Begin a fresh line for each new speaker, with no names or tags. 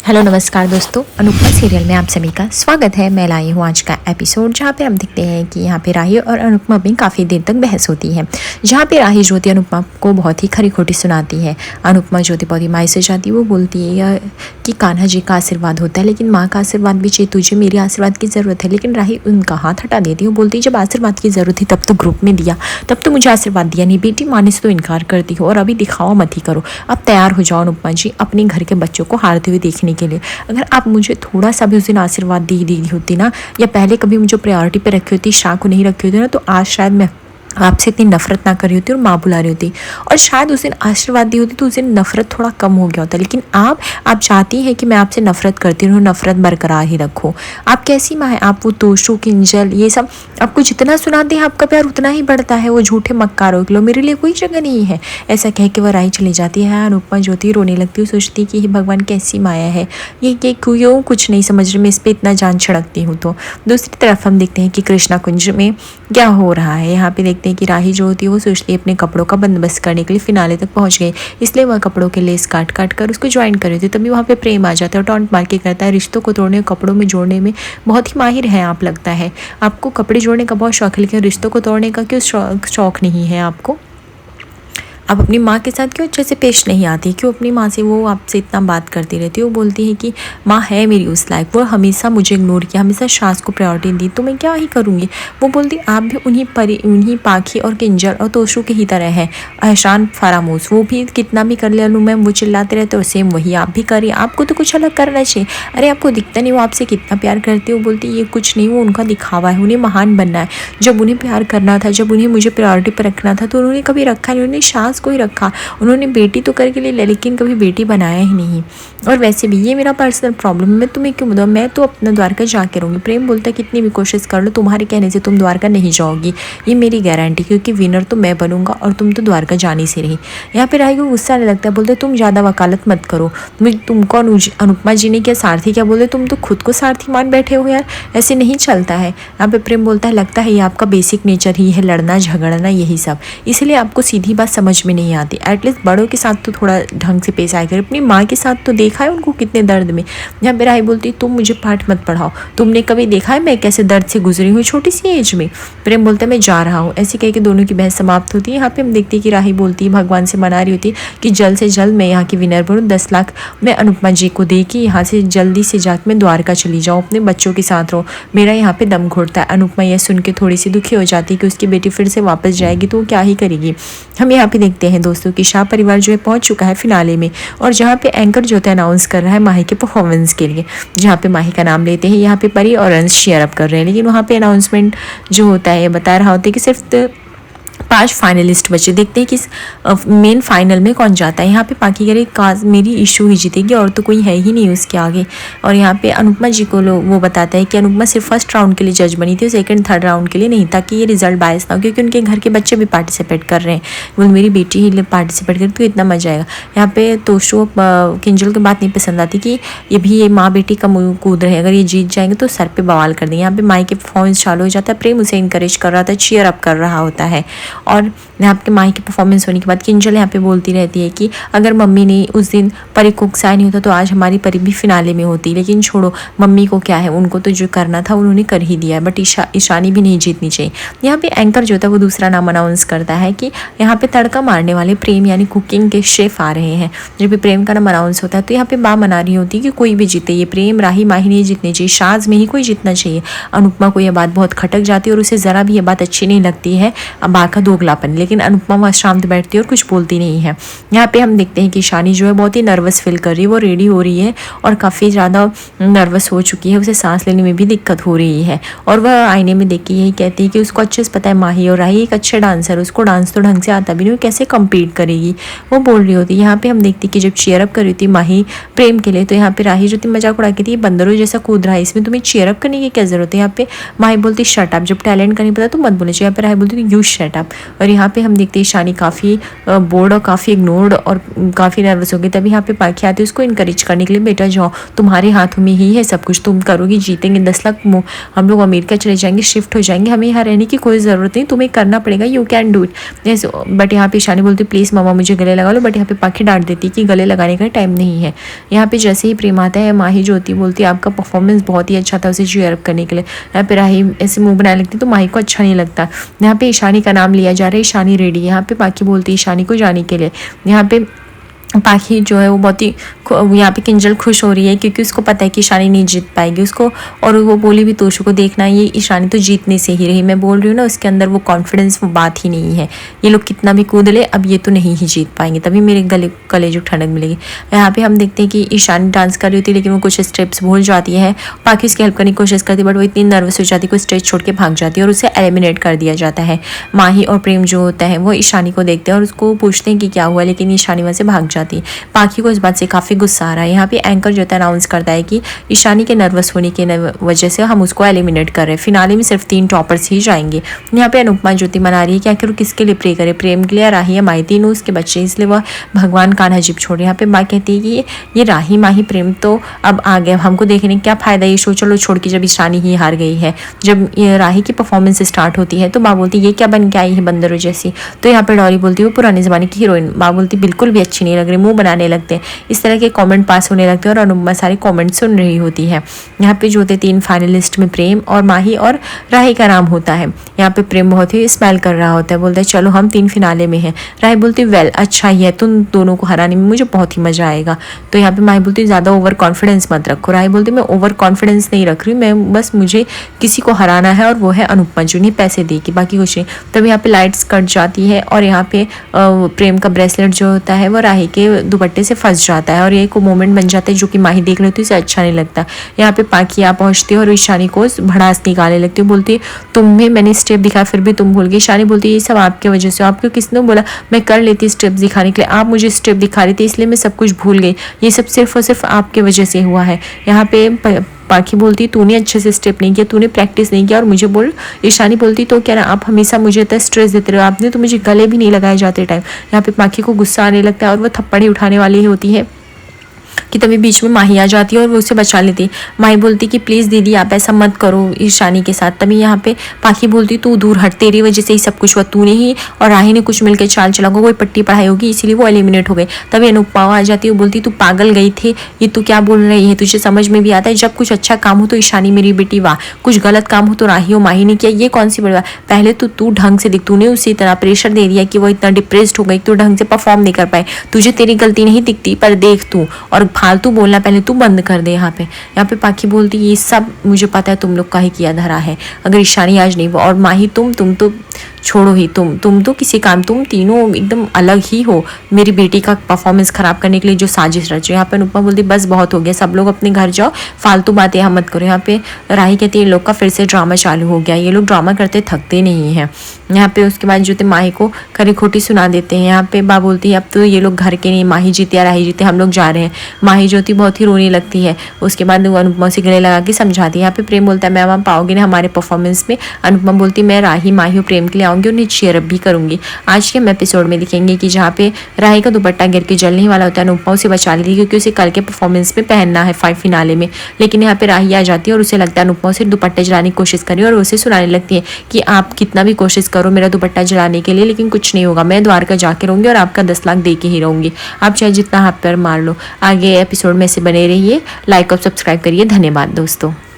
Hello नमस्कार दोस्तों, Anupama serial में आप सभी का स्वागत है। मैं लाई हूँ आज का एपिसोड, जहाँ पे हम देखते हैं कि यहाँ पे राही और अनुपमा में काफ़ी देर तक बहस होती है, जहाँ पे राही ज्योति अनुपमा को बहुत ही खरी खोटी सुनाती है। अनुपमा ज्योति बहुत ही माई से जाती है, वो बोलती है कि कान्हा जी का आशीर्वाद होता है, लेकिन माँ का आशीर्वाद भी चाहिए, तुझे मेरे आशीर्वाद की ज़रूरत है। लेकिन राही उनका हाथ हटा देती है, वो बोलती है जब आशीर्वाद की ज़रूरत थी तब तो ग्रुप में दिया, तब तो मुझे आशीर्वाद दिया नहीं। बेटी माने से तो इनकार करती हो और अभी दिखावा मत ही करो। अब तैयार हो जाओ अनुपमा जी अपने घर के बच्चों को हारते हुए देखने के लिए। अगर आप मुझे थोड़ा सा भी उस दिन आशीर्वाद दी होती ना, या पहले कभी मुझे प्रायोरिटी पे रखी होती, शाह को नहीं रखी होती ना, तो आज शायद मैं आपसे इतनी नफरत ना करी होती और माँ बुला रही होती, और शायद उस दिन आशीर्वाद दी होती तो उस दिन नफरत थोड़ा कम हो गया होता। लेकिन आप चाहती हैं कि मैं आपसे नफरत करती रहूँ, नफरत बरकरार ही रखूँ। आप कैसी माँ है? आप वो तोशु किंजल ये सब आपको जितना सुनाते हैं आपका प्यार उतना ही बढ़ता है। वो झूठे मक्कारों के लो मेरे लिए कोई जगह नहीं है। ऐसा कह के वह राही चली जाती है। अनुपमा ज्योति रोने लगती है, सोचती कि भगवान कैसी माया है ये क्यों कुछ नहीं समझ रही, मैं इस पर इतना जान छिड़कती हूँ। तो दूसरी तरफ हम देखते हैं कि कृष्णा कुंज में क्या हो रहा है। यहाँ पे देखते हैं कि राही जो होती है वो सोचती है अपने कपड़ों का बंदोबस्त करने के लिए फिनाले तक पहुंच गए, इसलिए वह कपड़ों के लेस काट काट कर उसको ज्वाइन कर रही थी। तभी वहाँ पे प्रेम आ जाता है और टॉन्ट मार के कहता है रिश्तों को तोड़ने कपड़ों में जोड़ने में बहुत ही माहिर है आप, लगता है आपको कपड़े जोड़ने का बहुत शौक है, लेकिन रिश्तों को तोड़ने का क्यों शौक नहीं है आपको? आप अपनी माँ के साथ क्यों अच्छे से पेश नहीं आती? क्यों अपनी माँ से वो आपसे इतना बात करती रहती है? वो बोलती है कि माँ है मेरी उस लायक, वो हमेशा मुझे इग्नोर किया, हमेशा सास को प्रायोरिटी दी, तो मैं क्या ही करूँगी। वो बोलती आप भी उन्हीं पाखी और किंजल और तोशु की ही तरह है, एहसान फरामोश। वो भी कितना भी कर ले लूँ मैं, वो चिल्लाते रहते और सेम वही आप भी करिए, आपको तो कुछ अलग करना चाहिए। अरे आपको दिखता नहीं वो आपसे कितना प्यार करती है? वो बोलती ये कुछ नहीं, वो उनका दिखावा है, उन्हें महान बनना है। जब उन्हें प्यार करना था, जब उन्हें मुझे प्रायोरिटी पर रखना था, तो उन्होंने कभी रखा नहीं, उन्होंने सास को ही रखा। उन्होंने बेटी तो करके ले लिया, लेकिन कभी बेटी बनाया ही नहीं। और वैसे भी ये मेरा पर्सनल प्रॉब्लम है, मैं तुम्हें क्यों बताऊँ, मैं तो अपना द्वारका जाके रहूँगी। प्रेम बोलता है कितनी भी कोशिश कर लो तुम्हारे कहने से तुम द्वारका नहीं जाओगी, ये मेरी गारंटी, क्योंकि विनर तो मैं बनूंगा और तुम तो द्वारका जानी से रही। यहाँ पे राही को गुस्सा आने लगता है, बोलते तुम ज़्यादा वकालत मत करो, तुमको अनुपमा जी ने क्या सारथी क्या बोले, तुम तो खुद को सारथी मान बैठे हो यार, ऐसे नहीं चलता है। यहाँ पे प्रेम बोलता है लगता है ये आपका बेसिक नेचर ही है, लड़ना झगड़ना यही सब, इसलिए आपको सीधी बात समझ में नहीं आती। एटलीस्ट बड़ों के साथ तो थोड़ा ढंग से पेश आया कर, अपनी माँ के साथ तो देखा है उनको कितने दर्द में। यहाँ पे राही बोलती तुम मुझे पाठ मत पढ़ाओ, तुमने कभी देखा है मैं कैसे दर्द से गुजरी हूँ छोटी सी एज में। प्रेम बोलता है मैं जा रहा हूँ। ऐसे कह के दोनों की बहस समाप्त होती है। यहाँ पे हम देखते हैं कि राही बोलती है भगवान से मना रही होती है कि जल्द से जल्द मैं यहाँ की विनर बनूँ, 10 लाख मैं अनुपमा जी को दे कि यहाँ से जल्दी से जाकर मैं द्वारका चली जाऊँ, अपने बच्चों के साथ रहूँ, मेरा यहाँ पे दम घुटता है। अनुपमा यह सुन के थोड़ी सी दुखी हो जाती है कि उसकी बेटी फिर से वापस जाएगी, तो वो क्या ही करेगी। हम यहाँ पे देखते हैं दोस्तों कि शाह परिवार जो है पहुंच चुका है फिनाले में, और जहाँ पे एंकर जो है अनाउंस कर रहा है माही के परफॉर्मेंस के लिए, जहाँ पे माही का नाम लेते हैं। यहाँ पे परी और अंश शेयर अप कर रहे हैं, लेकिन वहाँ पे अनाउंसमेंट जो होता है ये बता रहा होता है कि सिर्फ 5 फाइनलिस्ट बचे, देखते हैं कि मेन फाइनल में कौन जाता है। यहाँ पे बाकी करे काज मेरी इशू ही जीतेगी और तो कोई है ही नहीं उसके आगे। और यहाँ पे अनुपमा जी को वो बताता है कि अनुपमा सिर्फ फर्स्ट राउंड के लिए जज बनी थी, सेकंड थर्ड राउंड के लिए नहीं, ताकि ये रिजल्ट बायस ना हो, क्योंकि उनके घर के बच्चे भी पार्टिसिपेट कर रहे हैं। वो मेरी बेटी ही पार्टिसिपेट करी तो इतना मजा आएगा। यहाँ पे तोशु किंजल की बात नहीं पसंद आती कि ये माँ बेटी का मुँह कूद रहे, अगर ये जीत जाएंगे तो सर पे बवाल कर देंगे। यहाँ पे माई के परफॉर्मेंस चालू हो जाता है, प्रेम उसे इंकरेज कर रहा था, चीयर अप कर रहा होता है। और यहाँ पे माही की परफॉर्मेंस होने के बाद किंजल यहाँ पे बोलती रहती है कि अगर मम्मी ने उस दिन परी को उकसाया नहीं होता तो आज हमारी परी भी फिनाले में होती, लेकिन छोड़ो मम्मी को क्या है, उनको तो जो करना था उन्होंने कर ही दिया है, बट ईशानी भी नहीं जीतनी चाहिए। यहाँ पे एंकर जो था वो दूसरा नाम अनाउंस करता है कि यहाँ पे तड़का मारने वाले प्रेम यानी कुकिंग के शेफ आ रहे हैं। जब भी प्रेम का नाम अनाउंस होता है तो यहाँ पे माँ मना रही होती है कि कोई भी जीते, ये प्रेम राही माही नहीं जीतनी चाहिए, शाज में ही कोई जीतना चाहिए। अनुपमा को यह बात बहुत खटक जाती है और उसे ज़रा भी यह बात अच्छी नहीं लगती है, माँ का दोगलापन, लेकिन अनुपमा वहाँ शांत बैठती है और कुछ बोलती नहीं है। यहाँ पे हम देखते हैं कि ईशानी जो है बहुत ही नर्वस फील कर रही है, वो रेडी हो रही है और काफ़ी ज़्यादा नर्वस हो चुकी है, उसे सांस लेने में भी दिक्कत हो रही है। और वह आईने में देख के यही कहती है कि उसको अच्छे से पता है माही और राही एक अच्छे डांसर, उसको डांस तो ढंग से आता भी नहीं, कैसे कम्पीट करेगी, वो बोल रही होती है। यहाँ पे हम देखते हैं कि जब चीयर अप कर रही थी माही प्रेम के लिए, तो यहाँ पे राही जो थी मजाक उड़ा के थी, बंदरों जैसा कूद रहा है, इसमें तुम्हें चीयर अप करने की क्या जरूरत है। यहाँ पे माही बोलती शट अप, जब टैलेंट का नहीं पता तो मत बोले। यहाँ पे राही बोलती थी यू शट अप, और यहाँ पे हम देखते हैं ईशानी काफ़ी बोर्ड और काफ़ी इग्नोर्ड और काफ़ी नर्वस हो गई। तभी यहाँ पे पाखी आती है उसको इनकरेज करने के लिए, बेटा जाओ तुम्हारे हाथों में ही है सब कुछ, तुम करोगी, जीतेंगे 10 लाख, हम लोग अमेरिका चले जाएंगे, शिफ्ट हो जाएंगे, हमें यहाँ रहने की कोई ज़रूरत नहीं, तुम्हें करना पड़ेगा, you can do it. But यहाँ पे ईशानी बोलती प्लीज़ मामा मुझे गले लगा लो, बट यहाँ पे पाखी डांट देती कि गले लगाने का टाइम नहीं है। यहाँ पे जैसे ही प्रेम आता है माही जो होती बोलती है आपका परफॉर्मेंस बहुत ही अच्छा था, उसे चीयर अप करने के लिए। यहाँ पे राही ऐसे मुंह बनाने लगती तो माही को अच्छा नहीं लगता। यहाँ पे ईशानी का नाम लिया जा रहा है, ईशानी रेडी। यहाँ पे पाखी बोलती है ईशानी को जाने के लिए। यहाँ पे पाखी जो है वो बहुत ही यहाँ पे किंजल खुश हो रही है क्योंकि उसको पता है कि ईशानी नहीं जीत पाएगी उसको, और वो बोली भी तोशु को देखना ये ईशानी तो जीतने से ही रही, मैं बोल रही हूँ ना उसके अंदर वो कॉन्फिडेंस वो बात ही नहीं है, ये लोग कितना भी कूद ले अब ये तो नहीं ही जीत पाएंगे, तभी मेरे गले जो ठंडक मिलेगी। यहाँ पे हम देखते हैं कि ईशानी डांस कर रही होती है लेकिन वो कुछ स्टेप्स भूल जाती है। पाखी उसकी हेल्प करने की कोशिश करती है बट वो इतनी नर्वस हो जाती है, कोई स्टेज छोड़ के भाग जाती है और उसे एलिमिनेट कर दिया जाता है। माही और प्रेम जो होता है वो ईशानी को देखते हैं और उसको पूछते हैं कि क्या हुआ, लेकिन ईशानी वहाँ से भाग जाती है। पाखी को इस बात से काफ़ी गुस्सा आ रहा है। यहाँ पे एंकर जो है अनाउंस करता है कि ईशानी के नर्वस होने की वजह से हम उसको एलिमिनेट कर रहे हैं, फिनाले में सिर्फ 3 टॉपर्स ही जाएंगे। यहाँ पे अनुपमा ज्योति मना रही है कि आखिर वो किसके लिए प्रे करे, प्रेम के लिए, राही या माही, तीनों उसके बच्चे, इसलिए वह भगवान कान्हा जीप छोड़े। यहाँ पे माँ कहती है कि ये राही माही प्रेम तो अब आ गए, हमको देखने क्या फ़ायदा ये शो, चलो छोड़ के, जब ईशानी ही हार गई है। जब ये राही की परफॉर्मेंस स्टार्ट होती है तो माँ बोलती ये क्या बन के आई है बंदरों जैसी, तो यहाँ पे डॉली बोलती है वो पुराने ज़माने की हीरोइन। माँ बोलती बिल्कुल भी अच्छी नहीं लग रही, मुँह बनाने लगते हैं। इस तरह के कमेंट पास होने लगते हैं और अनुपमा सारे कमेंट सुन रही होती है। यहाँ पे जो होते 3 फाइनलिस्ट में प्रेम और माही और राही का नाम होता है। यहाँ पे प्रेम बहुत ही स्माइल कर रहा होता है, बोलता है चलो हम 3 फिनाले में हैं। राही बोलती वेल अच्छा ही है, तुम दोनों को हराने में मुझे बहुत ही मजा आएगा। तो यहाँ पे माही बोलती ज़्यादा ओवर कॉन्फिडेंस मत रखो। राही बोलती मैं ओवर कॉन्फिडेंस नहीं रख रही, मैं बस मुझे किसी को हराना है और वो है अनुपमा जो नहीं पैसे देगी, बाकी कुछ नहीं। तब यहाँ पे लाइट्स कट जाती है और यहाँ पे प्रेम का ब्रेसलेट जो होता है वो राही के दुपट्टे से फंस जाता है और ये को मोमेंट बन जाता है जो कि माही देख लेती है, उसे अच्छा नहीं लगता। यहाँ पे पाखी यहाँ पहुँचती है और ईशानी को भड़ास निकालने लगती है, बोलती है तुम्हें मैंने स्टेप दिखाया फिर भी तुम भूल गई। ईशानी बोलती है ये सब आपकी वजह से, आपको किसने बोला, मैं कर लेती स्टेप दिखाने के लिए, आप मुझे स्टेप दिखा रही थी इसलिए मैं सब कुछ भूल गई, ये सब सिर्फ और सिर्फ आपके वजह से हुआ है। यहाँ पे पाखी बोलती तूने अच्छे से स्टेप नहीं किया, तूने प्रैक्टिस नहीं किया और मुझे बोल। ईशानी बोलती तो क्या ना आप हमेशा मुझे इतना स्ट्रेस देते रहो, आपने तो मुझे गले भी नहीं लगाए जाते टाइम। यहाँ पे पाखी को गुस्सा आने लगता है और वो थप्पड़ ही उठाने वाली होती है कि तभी बीच में माही आ जाती है और वो उसे बचा लेती है। माही बोलती कि प्लीज़ दीदी आप ऐसा मत करो ईशानी के साथ। तभी यहाँ पे पाखी बोलती तू दूर हट, तेरी वजह से ही सब कुछ हुआ, तूने ही और राही ने कुछ मिलकर चाल चला, कोई पट्टी पढ़ाई होगी इसीलिए वो एलिमिनेट हो गए। तभी अनुपमा आ जाती है, वो बोलती तू पागल गई थी, ये तू क्या बोल रही है, तुझे समझ में भी आता है जब कुछ अच्छा काम हो तो ईशानी मेरी बेटी वाह, कुछ गलत काम हो तो राही और माही ने किया, ये कौन सी बड़ी बात। पहले तो तू ढंग से दिख, तूने उसी तरह प्रेशर दे दिया कि वो इतना डिप्रेस्ड हो गई, तू ढंग से परफॉर्म नहीं कर पाए, तुझे तेरी गलती नहीं दिखती पर देख तू, और फालतू बोलना पहले तू बंद कर दे। यहाँ पे पाखी बोलती ये सब मुझे पता है तुम लोग का ही किया धरा है, अगर ईशानी आज नहीं और माही तुम तो छोड़ो ही, तुम तो किसी काम, तुम तीनों एकदम अलग ही हो मेरी बेटी का परफॉर्मेंस खराब करने के लिए जो साजिश रचे। यहाँ पे अनुपमा बोलती बस बहुत हो गया, सब लोग अपने घर जाओ, फालतू बातें यहाँ मत करो। यहाँ पे राही कहती है लोग का फिर से ड्रामा चालू हो गया, ये लोग ड्रामा करते थकते नहीं हैं। यहाँ पे उसके बाद जो थे माही को खरी खोटी सुना देते हैं। यहाँ पे बा बोलती है अब तो ये लोग घर के नहीं, माही जीते या राही जीते हम लोग जा रहे हैं। माही ज्योति बहुत ही रोने लगती है, उसके बाद वो अनुपमा से गले लगा के समझाती है। यहाँ पे प्रेम बोलता है मैम आप आओगे ना हमारे परफॉर्मेंस में। अनुपमा बोलती मैं राही माही और प्रेम के लिए आऊँगी, उन्हें चीयर अप भी करूँगी। आज के हम एपिसोड में दिखेंगे कि जहाँ पे राही का दुपट्टा गिर के जलने वाला होता है, अनुपमा उसे बचा लेती है क्योंकि उसे कल के परफॉर्मेंस में पहनना है 5 फिनाले में। लेकिन यहाँ पे राही आ जाती है और उसे लगता है अनुपमा उसे दुपट्टे जलाने की कोशिश करी और उसे सुनाने लगती है कि आप कितना भी कोशिश करो मेरा दुपट्टा जलाने के लिए लेकिन कुछ नहीं होगा, मैं द्वारका जाके रहूँगी और आपका 10 लाख दे के ही रहूँगी, आप चाहे जितना हाथ पैर मार लो। आगे एपिसोड में से बने रहिए, लाइक और सब्सक्राइब करिए। धन्यवाद दोस्तों।